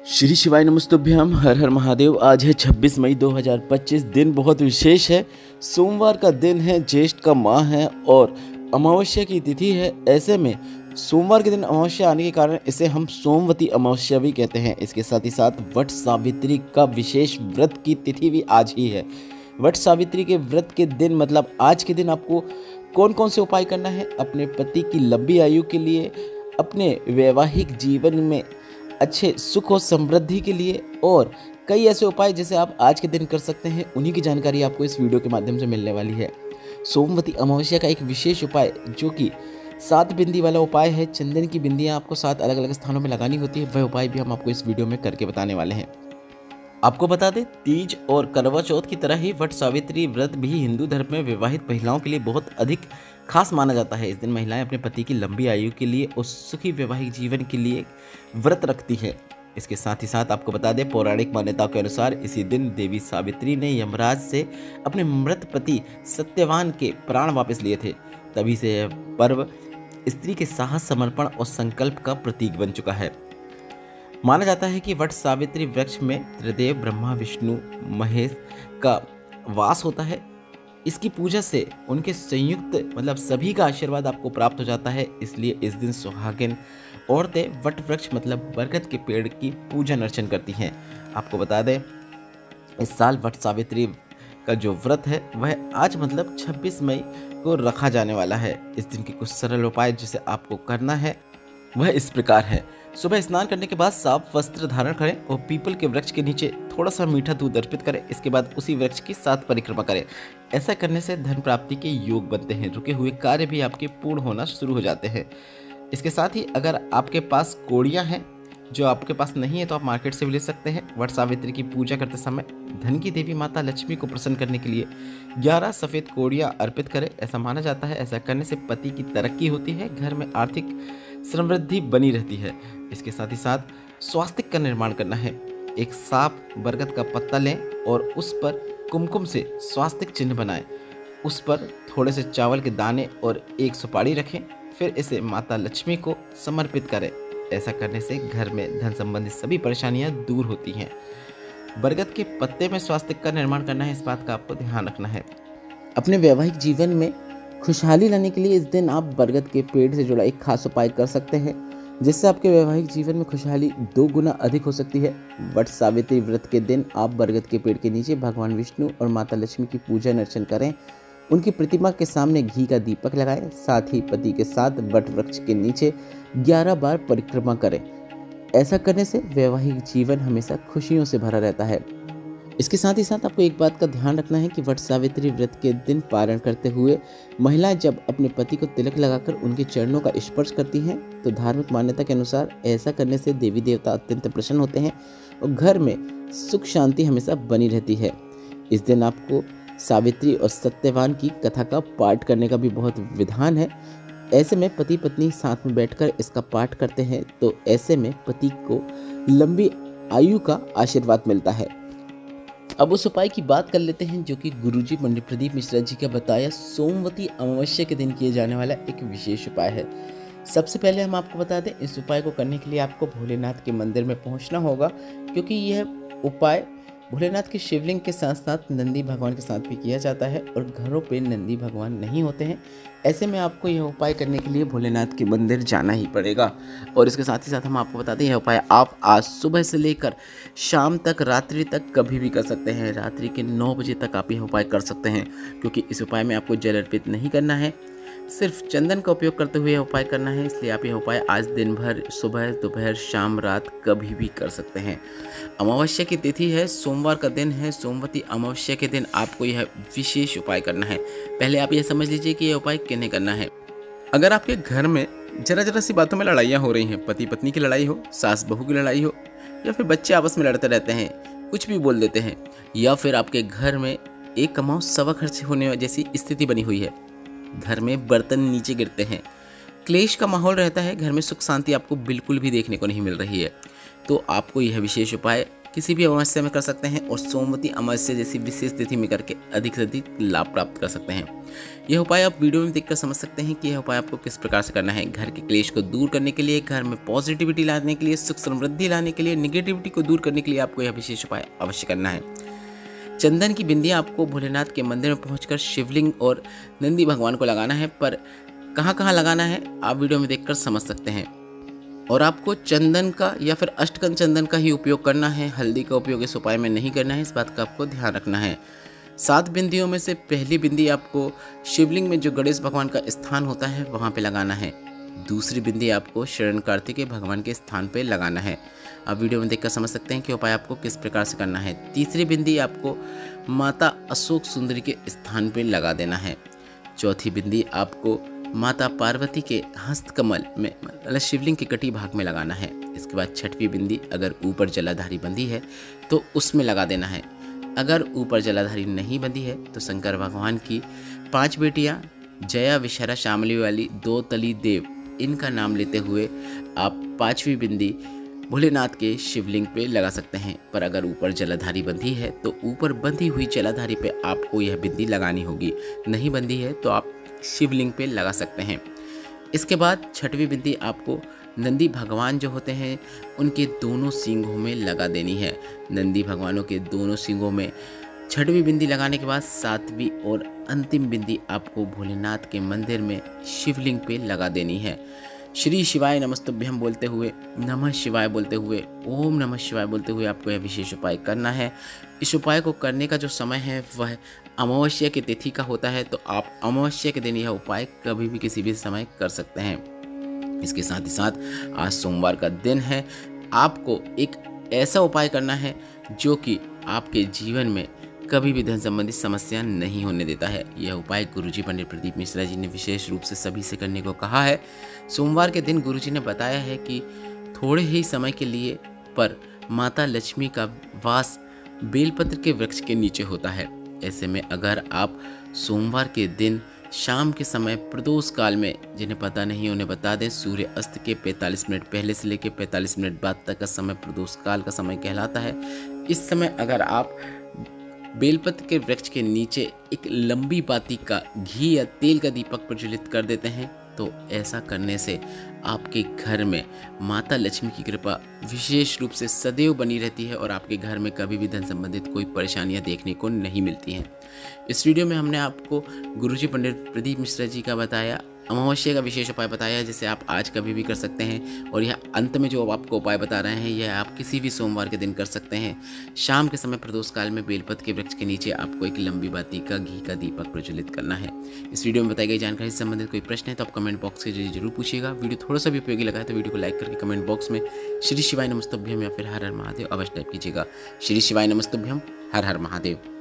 श्री शिवाय नमस्तुभ्यम। हर हर महादेव। आज है 26 मई 2025। दिन बहुत विशेष है। सोमवार का दिन है, ज्येष्ठ का माह है और अमावस्या की तिथि है। ऐसे में सोमवार के दिन अमावस्या आने के कारण इसे हम सोमवती अमावस्या भी कहते हैं। इसके साथ ही साथ वट सावित्री का विशेष व्रत की तिथि भी आज ही है। वट सावित्री के व्रत के दिन मतलब आज के दिन आपको कौन कौन से उपाय करना है अपने पति की लंबी आयु के लिए, अपने वैवाहिक जीवन में अच्छे सुख और समृद्धि के लिए, और कई ऐसे उपाय जैसे आप आज के दिन कर सकते हैं, उन्हीं की जानकारी आपको इस वीडियो के माध्यम से मिलने वाली है। सोमवती अमावस्या का एक विशेष उपाय जो कि 7 बिंदी वाला उपाय है। चंदन की बिंदियां आपको 7 अलग अलग स्थानों में लगानी होती है। वह उपाय भी हम आपको इस वीडियो में करके बताने वाले हैं। आपको बता दें, तीज और करवा चौथ की तरह ही वट सावित्री व्रत भी हिंदू धर्म में विवाहित महिलाओं के लिए बहुत अधिक खास माना जाता है। इस दिन महिलाएं अपने पति की लंबी आयु के लिए और सुखी वैवाहिक जीवन के लिए व्रत रखती है। इसके साथ ही साथ आपको बता दें, पौराणिक मान्यताओं के अनुसार इसी दिन देवी सावित्री ने यमराज से अपने मृत पति सत्यवान के प्राण वापस लिए थे। तभी से यह पर्व स्त्री के साहस, समर्पण और संकल्प का प्रतीक बन चुका है। माना जाता है कि वट सावित्री वृक्ष में त्रिदेव ब्रह्मा, विष्णु, महेश का वास होता है। इसकी पूजा से उनके संयुक्त मतलब सभी का आशीर्वाद आपको प्राप्त हो जाता है। इसलिए इस दिन सुहागिन औरतें वट वृक्ष मतलब बरगद के पेड़ की पूजन अर्चन करती हैं। आपको बता दें, इस साल वट सावित्री का जो व्रत है वह आज मतलब 26 मई को रखा जाने वाला है। इस दिन के कुछ सरल उपाय जिसे आपको करना है वह इस प्रकार है। सुबह स्नान करने के बाद साफ वस्त्र धारण करें और पीपल के वृक्ष के नीचे थोड़ा सा मीठा दूध अर्पित करें। इसके बाद उसी वृक्ष की 7 परिक्रमा करें। ऐसा करने से धन प्राप्ति के योग बनते हैं। रुके हुए कार्य भी आपके पूर्ण होना शुरू हो जाते हैं। इसके साथ ही अगर आपके पास कोड़ियाँ हैं, जो आपके पास नहीं है तो आप मार्केट से भी ले सकते हैं। वट सावित्री की पूजा करते समय धन की देवी माता लक्ष्मी को प्रसन्न करने के लिए 11 सफ़ेद कोड़ियाँ अर्पित करें। ऐसा माना जाता है, ऐसा करने से पति की तरक्की होती है, घर में आर्थिक समृद्धि बनी रहती है। इसके साथ ही साथ स्वास्तिक का निर्माण करना है। एक साफ बरगद का पत्ता लें और उस पर कुमकुम से स्वास्तिक चिन्ह बनाएं। उस पर थोड़े से चावल के दाने और एक सुपारी रखें। फिर इसे माता लक्ष्मी को समर्पित करें। ऐसा करने से घर में धन संबंधी सभी परेशानियां दूर होती हैं। बरगद के पत्ते में स्वास्तिक का निर्माण करना है, इस बात का आपको ध्यान रखना है। अपने वैवाहिक जीवन में खुशहाली लाने के लिए इस दिन आप बरगद के पेड़ से जुड़ा एक खास उपाय कर सकते हैं, जिससे आपके वैवाहिक जीवन में खुशहाली 2 गुना अधिक हो सकती है। वट सावित्री व्रत के दिन आप बरगद के पेड़ के नीचे भगवान विष्णु और माता लक्ष्मी की पूजन अर्चन करें। उनकी प्रतिमा के सामने घी का दीपक लगाएं। साथ ही पति के साथ वट वृक्ष के नीचे 11 बार परिक्रमा करें। ऐसा करने से वैवाहिक जीवन हमेशा खुशियों से भरा रहता है। इसके साथ ही साथ आपको एक बात का ध्यान रखना है कि वट सावित्री व्रत के दिन पारण करते हुए महिलाएं जब अपने पति को तिलक लगाकर उनके चरणों का स्पर्श करती हैं तो धार्मिक मान्यता के अनुसार ऐसा करने से देवी देवता अत्यंत प्रसन्न होते हैं और घर में सुख शांति हमेशा बनी रहती है। इस दिन आपको सावित्री और सत्यवान की कथा का पाठ करने का भी बहुत विधान है। ऐसे में पति पत्नी साथ में बैठकर इसका पाठ करते हैं तो ऐसे में पति को लंबी आयु का आशीर्वाद मिलता है। अब उस उपाय की बात कर लेते हैं जो कि गुरुजी पंडित प्रदीप मिश्रा जी का बताया सोमवती अमावस्या के दिन किए जाने वाला एक विशेष उपाय है। सबसे पहले हम आपको बता दें, इस उपाय को करने के लिए आपको भोलेनाथ के मंदिर में पहुंचना होगा, क्योंकि यह उपाय भोलेनाथ के शिवलिंग के साथ साथ नंदी भगवान के साथ भी किया जाता है और घरों पे नंदी भगवान नहीं होते हैं। ऐसे में आपको यह उपाय करने के लिए भोलेनाथ के मंदिर जाना ही पड़ेगा। और इसके साथ ही साथ हम आपको बताते हैं, यह उपाय आप आज सुबह से लेकर शाम तक, रात्रि तक कभी भी कर सकते हैं। रात्रि के 9 बजे तक आप यह उपाय कर सकते हैं, क्योंकि इस उपाय में आपको जल अर्पित नहीं करना है, सिर्फ चंदन का उपयोग करते हुए यह उपाय करना है। इसलिए आप यह उपाय आज दिन भर, सुबह, दोपहर, शाम, रात कभी भी कर सकते हैं। अमावस्या की तिथि है, सोमवार का दिन है। सोमवती अमावस्या के दिन आपको यह विशेष उपाय करना है। पहले आप यह समझ लीजिए कि यह उपाय किन्हें करना है। अगर आपके घर में जरा सी बातों में लड़ाइयाँ हो रही हैं, पति पत्नी की लड़ाई हो, सास बहू की लड़ाई हो, या फिर बच्चे आपस में लड़ते रहते हैं, कुछ भी बोल देते हैं, या फिर आपके घर में एक कमाओ सवा खर्च होने जैसी स्थिति बनी हुई है, घर में बर्तन नीचे गिरते हैं, क्लेश का माहौल रहता है, घर में सुख शांति आपको बिल्कुल भी देखने को नहीं मिल रही है, तो आपको यह विशेष उपाय किसी भी अमावस्या में कर सकते हैं और सोमवती अमावस्या जैसी विशेष तिथि में करके अधिक से अधिक लाभ प्राप्त कर सकते हैं। यह उपाय आप वीडियो में देखकर समझ सकते हैं कि यह उपाय आपको किस प्रकार से करना है। घर के क्लेश को दूर करने के लिए, घर में पॉजिटिविटी लाने के लिए, सुख समृद्धि लाने के लिए, निगेटिविटी को दूर करने के लिए आपको यह विशेष उपाय अवश्य करना है। चंदन की बिंदियाँ आपको भोलेनाथ के मंदिर में पहुंचकर शिवलिंग और नंदी भगवान को लगाना है, पर कहाँ कहाँ लगाना है आप वीडियो में देखकर समझ सकते हैं। और आपको चंदन का या फिर अष्टगंध चंदन का ही उपयोग करना है, हल्दी का उपयोग इस उपाय में नहीं करना है, इस बात का आपको ध्यान रखना है। 7 बिंदियों में से पहली बिंदी आपको शिवलिंग में जो गणेश भगवान का स्थान होता है वहाँ पे लगाना है। दूसरी बिंदी आपको शरण कार्तिकेय भगवान के स्थान पे लगाना है। आप वीडियो में देखकर समझ सकते हैं कि उपाय आपको किस प्रकार से करना है। तीसरी बिंदी आपको माता अशोक सुंदरी के स्थान पे लगा देना है। चौथी बिंदी आपको माता पार्वती के हस्तकमल में मतलब शिवलिंग के कटी भाग में लगाना है। इसके बाद छठवीं बिंदी अगर ऊपर जलाधारी बंधी है तो उसमें लगा देना है। अगर ऊपर जलाधारी नहीं बंधी है तो शंकर भगवान की 5 बेटियां जया, विशारा, शामली वाली, 2 तली देव, इनका नाम लेते हुए आप 5वीं बिंदी भोलेनाथ के शिवलिंग पे लगा सकते हैं। पर अगर ऊपर जलाधारी बंधी है तो ऊपर बंधी हुई जलाधारी पे आपको यह बिंदी लगानी होगी। नहीं बंधी है तो आप शिवलिंग पे लगा सकते हैं। इसके बाद छठवीं बिंदी आपको नंदी भगवान जो होते हैं उनके दोनों सींगों में लगा देनी है। नंदी भगवानों के दोनों सींगों में छठवीं बिंदी लगाने के बाद 7वीं और अंतिम बिंदी आपको भोलेनाथ के मंदिर में शिवलिंग पे लगा देनी है। श्री शिवाय नमस्तुभ्यम बोलते हुए, नमः शिवाय बोलते हुए, ओम नमः शिवाय बोलते हुए आपको यह विशेष उपाय करना है। इस उपाय को करने का जो समय है वह अमावस्या की तिथि का होता है, तो आप अमावस्या के दिन यह उपाय कभी भी किसी भी समय कर सकते हैं। इसके साथ ही साथ आज सोमवार का दिन है। आपको एक ऐसा उपाय करना है जो कि आपके जीवन में कभी भी धन संबंधी समस्या नहीं होने देता है। यह उपाय गुरुजी पंडित प्रदीप मिश्रा जी ने विशेष रूप से सभी से करने को कहा है। सोमवार के दिन गुरुजी ने बताया है कि थोड़े ही समय के लिए पर माता लक्ष्मी का वास बेलपत्र के वृक्ष के नीचे होता है। ऐसे में अगर आप सोमवार के दिन शाम के समय प्रदोष काल में, जिन्हें पता नहीं उन्हें बता दें, सूर्य अस्त के 45 मिनट पहले से लेकर 45 मिनट बाद तक का समय प्रदोष काल का समय कहलाता है। इस समय अगर आप बेलपत्र के वृक्ष के नीचे एक लंबी बाती का घी या तेल का दीपक प्रज्वलित कर देते हैं तो ऐसा करने से आपके घर में माता लक्ष्मी की कृपा विशेष रूप से सदैव बनी रहती है और आपके घर में कभी भी धन संबंधित कोई परेशानियां देखने को नहीं मिलती हैं। इस वीडियो में हमने आपको गुरुजी पंडित प्रदीप मिश्रा जी का बताया अमावस्या का विशेष उपाय बताया है, जिसे आप आज कभी भी कर सकते हैं। और यह अंत में जो आपको उपाय बता रहे हैं यह आप किसी भी सोमवार के दिन कर सकते हैं। शाम के समय प्रदोष काल में बेलपत्र के वृक्ष के नीचे आपको एक लंबी बाती का घी का दीपक प्रज्वलित करना है। इस वीडियो में बताई गई जानकारी से संबंधित कोई प्रश्न है तो आप कमेंट बॉक्स के जरिए जरूर पूछिएगा। वीडियो थोड़ा सा भी उपयोगी लगा है तो वीडियो को लाइक करके कमेंट बॉक्स में श्री शिवाय नमस्तुभ्यम या फिर हर हर महादेव अवश्य टाइप कीजिएगा। श्री शिवाय नमस्तुभ्यम, हर हर महादेव।